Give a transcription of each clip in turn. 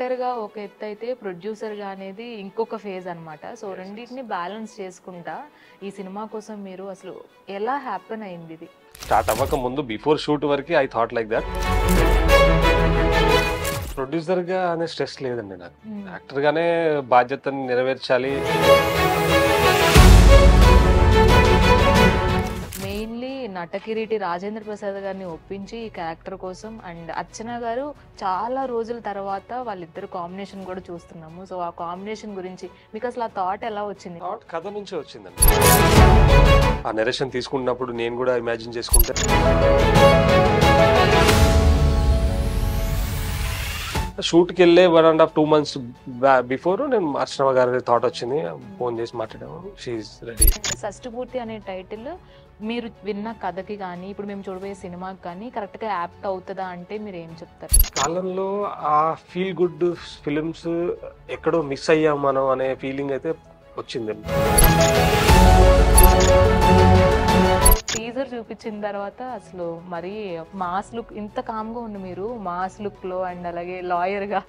డైరెక్టర్‌గా ఒక ఎత్తయితే ప్రొడ్యూసర్‌గా అనేది ఇంకొక ఫేజ్ అన్నమాట. సో రెండిటిని బ్యాలెన్స్ చేసుకుంటా ఈ సినిమా కోసం మీరు అసలు ఎలా హ్యాపెన్ అయింది ఇది? స్టార్ట్ అవ్వక ముందు బిఫోర్ షూట్ వరకు ఐ థాట్ లైక్ దట్. ప్రొడ్యూసర్‌గా అనే స్ట్రెస్ లేదండి నాకు. యాక్టర్‌గానే బాధ్యతను నెరవేర్చాలి. మెయిన్‌లీ నటకిరీటి రాజేంద్ర ప్రసాద్ గారిని ఒప్పించి ఈ క్యారెక్టర్ కోసం అండ్ అర్చన గారు చాలా రోజుల తర్వాత వాళ్ళిద్దరు కాంబినేషన్ కూడా చూస్తున్నాము. సో ఆ కాంబినేషన్ గురించి మీకు అసలు ఆ థాట్ ఎలా వచ్చింది? థాట్ కథ నుంచే వచ్చిందండి. ఆ నెరేషన్ తీసుకున్నప్పుడు నేను కూడా ఇమాజిన్ చేసుకుంటే షూట్కి వెళ్ళే 1.5-2 months బిఫోర్ నేను అర్చన గారి థాట్ వచ్చింది. ఫోన్ చేసి మాట్లాడాము. She is ready. షష్టిపూర్తి అనే టైటిల్ మీరు విన్న కథకి కానీ ఇప్పుడు మేము చూడబోయే సినిమాకి కానీ కరెక్ట్గా యాప్ట్ అవుతుందా అంటే మీరు ఏం చెప్తారు? కాలంలో ఆ ఫీల్ గుడ్ ఫిలిమ్స్ ఎక్కడో మిస్ అయ్యాం మనం అనే ఫీలింగ్ అయితే వచ్చింది. టీజర్ చూపించిన తర్వాత అసలు మరి మాస్ లుక్, ఇంత కామ్గా ఉంది మీరు మాస్ లుక్లో అండ్ అలాగే లాయర్గా,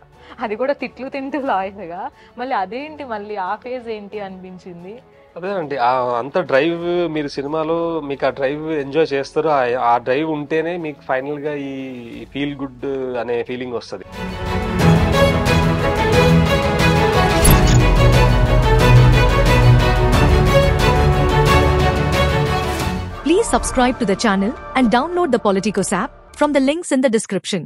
అది కూడా తిట్లు తింటూ లాయర్గా, మళ్ళీ అదేంటి మళ్ళీ ఆ ఫేజ్ ఏంటి అనిపించింది? అదేనండి, అంత డ్రైవ్ మీరు సినిమాలో మీకు ఆ డ్రైవ్ ఎంజాయ్ చేస్తారు. ఆ డ్రైవ్ ఉంటేనే మీకు ఫైనల్గా ఈ ఫీల్ గుడ్ అనే ఫీలింగ్ వస్తుంది. Please subscribe to the channel and download the Politicos app from the links in the description.